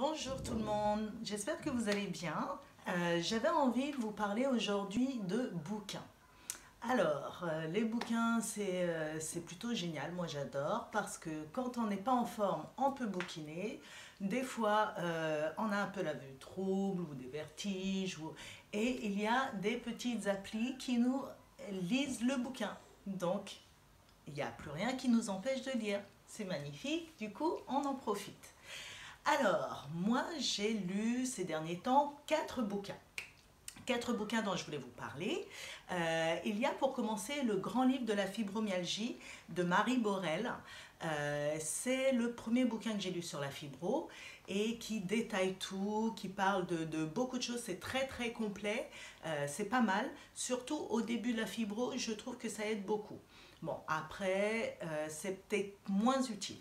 Bonjour tout le monde, j'espère que vous allez bien. J'avais envie de vous parler aujourd'hui de bouquins. Alors, les bouquins, c'est plutôt génial, moi j'adore, parce que quand on n'est pas en forme, on peut bouquiner. Des fois, on a un peu la vue trouble ou des vertiges, et il y a des petites applis qui nous lisent le bouquin. Donc, il n'y a plus rien qui nous empêche de lire. C'est magnifique, du coup, on en profite. Alors, moi, j'ai lu ces derniers temps 4 bouquins. 4 bouquins dont je voulais vous parler. Il y a pour commencer le grand livre de la fibromyalgie de Marie Borel. C'est le premier bouquin que j'ai lu sur la fibro et qui détaille tout, qui parle de beaucoup de choses. C'est très très complet, c'est pas mal. Surtout au début de la fibro, je trouve que ça aide beaucoup. Bon, après, c'est peut-être moins utile.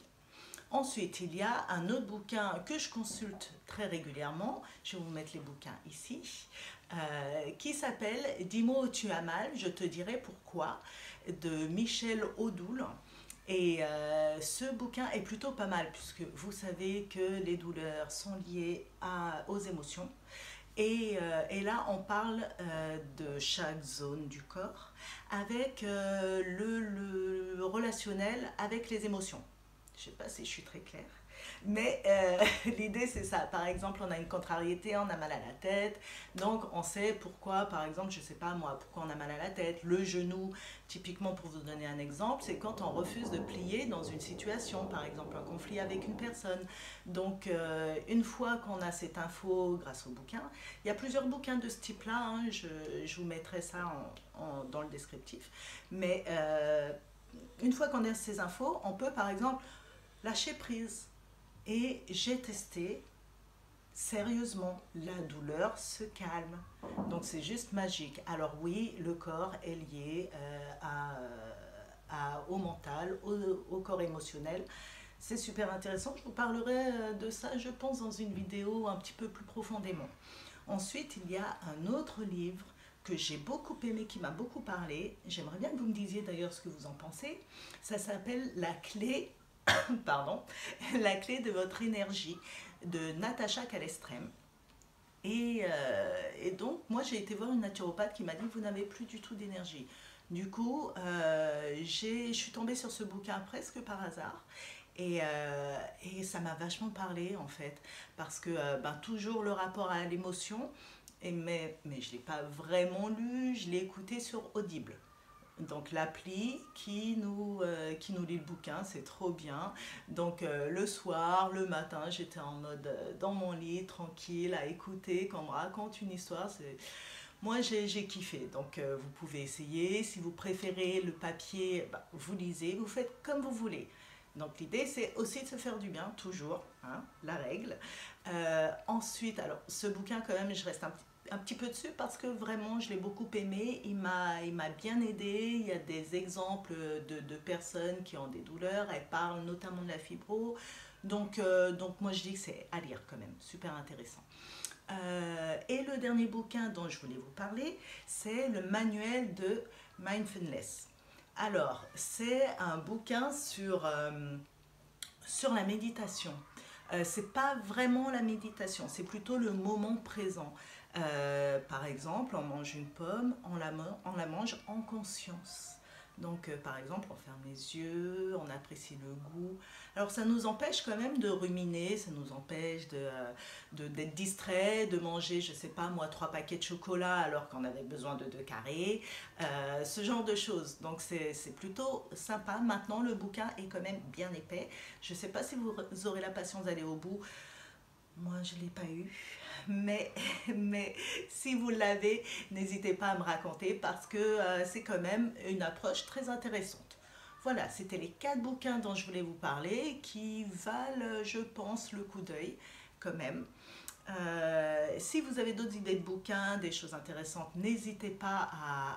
Ensuite, il y a un autre bouquin que je consulte très régulièrement, je vais vous mettre les bouquins ici, qui s'appelle « Dis-moi où tu as mal, je te dirai pourquoi » de Michel Odoul. Et ce bouquin est plutôt pas mal puisque vous savez que les douleurs sont liées aux émotions. Et là, on parle de chaque zone du corps avec le relationnel avec les émotions. Je ne sais pas si je suis très claire, mais l'idée c'est ça. Par exemple, on a une contrariété, on a mal à la tête, donc on sait pourquoi, par exemple, je ne sais pas moi, pourquoi on a mal à la tête. Le genou, typiquement pour vous donner un exemple, c'est quand on refuse de plier dans une situation, par exemple un conflit avec une personne. Donc une fois qu'on a cette info grâce au bouquin, il y a plusieurs bouquins de ce type-là, hein, je vous mettrai ça dans le descriptif, mais une fois qu'on a ces infos, on peut par exemple lâcher prise. Et j'ai testé, sérieusement, la douleur se calme. Donc c'est juste magique. Alors oui, le corps est lié au mental, au corps émotionnel. C'est super intéressant. Je vous parlerai de ça, je pense, dans une vidéo un petit peu plus profondément. Ensuite, il y a un autre livre que j'ai beaucoup aimé, qui m'a beaucoup parlé. J'aimerais bien que vous me disiez d'ailleurs ce que vous en pensez. Ça s'appelle La clé pardon, La clé de votre énergie de Natacha Calestrem. Et donc, moi, j'ai été voir une naturopathe qui m'a dit vous n'avez plus du tout d'énergie. Du coup, je suis tombée sur ce bouquin presque par hasard. Et ça m'a vachement parlé en fait, parce que toujours le rapport à l'émotion, mais je ne l'ai pas vraiment lu, je l'ai écouté sur Audible. Donc l'appli qui nous lit le bouquin, c'est trop bien. Donc le soir, le matin, j'étais en mode dans mon lit, tranquille, à écouter quand on me raconte une histoire. Moi j'ai kiffé, donc vous pouvez essayer. Si vous préférez le papier, vous lisez, vous faites comme vous voulez. Donc l'idée c'est aussi de se faire du bien, toujours, hein, la règle. Ensuite, alors ce bouquin quand même, je reste un petit peu dessus parce que vraiment je l'ai beaucoup aimé, il m'a bien aidé. Il y a des exemples de personnes qui ont des douleurs, elles parlent notamment de la fibro, donc moi je dis que c'est à lire quand même, super intéressant. Et le dernier bouquin dont je voulais vous parler, c'est le manuel de Mindfulness. Alors, c'est un bouquin sur la méditation. C'est pas vraiment la méditation, c'est plutôt le moment présent. Par exemple, on mange une pomme, on la mange en conscience. Donc, par exemple, on ferme les yeux, on apprécie le goût. Alors, ça nous empêche quand même de ruminer, ça nous empêche d'être distrait, de manger, je sais pas moi, 3 paquets de chocolat alors qu'on avait besoin de 2 carrés, ce genre de choses. Donc, c'est plutôt sympa. Maintenant, le bouquin est quand même bien épais. Je sais pas si vous aurez la patience d'aller au bout. Moi, je ne l'ai pas eu, mais si vous l'avez, n'hésitez pas à me raconter parce que c'est quand même une approche très intéressante. Voilà, c'était les 4 bouquins dont je voulais vous parler qui valent, je pense, le coup d'œil quand même. Si vous avez d'autres idées de bouquins, des choses intéressantes, n'hésitez pas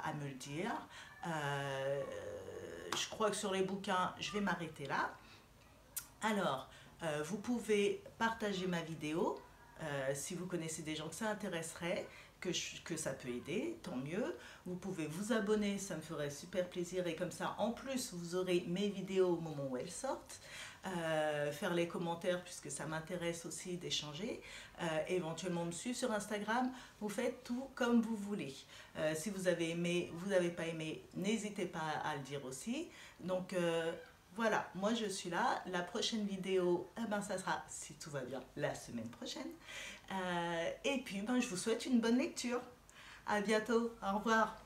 à me le dire. Je crois que sur les bouquins, je vais m'arrêter là. Alors, vous pouvez partager ma vidéo si vous connaissez des gens que ça intéresserait. que ça peut aider, tant mieux. Vous pouvez vous abonner, ça me ferait super plaisir. Et comme ça, en plus, vous aurez mes vidéos au moment où elles sortent. Faire les commentaires puisque ça m'intéresse aussi d'échanger, éventuellement me suivre sur Instagram, vous faites tout comme vous voulez. Si vous avez aimé, vous n'avez pas aimé, n'hésitez pas à le dire aussi. Donc voilà, moi je suis là. La prochaine vidéo, eh ben, ça sera, si tout va bien, la semaine prochaine. Et puis ben, je vous souhaite une bonne lecture. À bientôt, au revoir.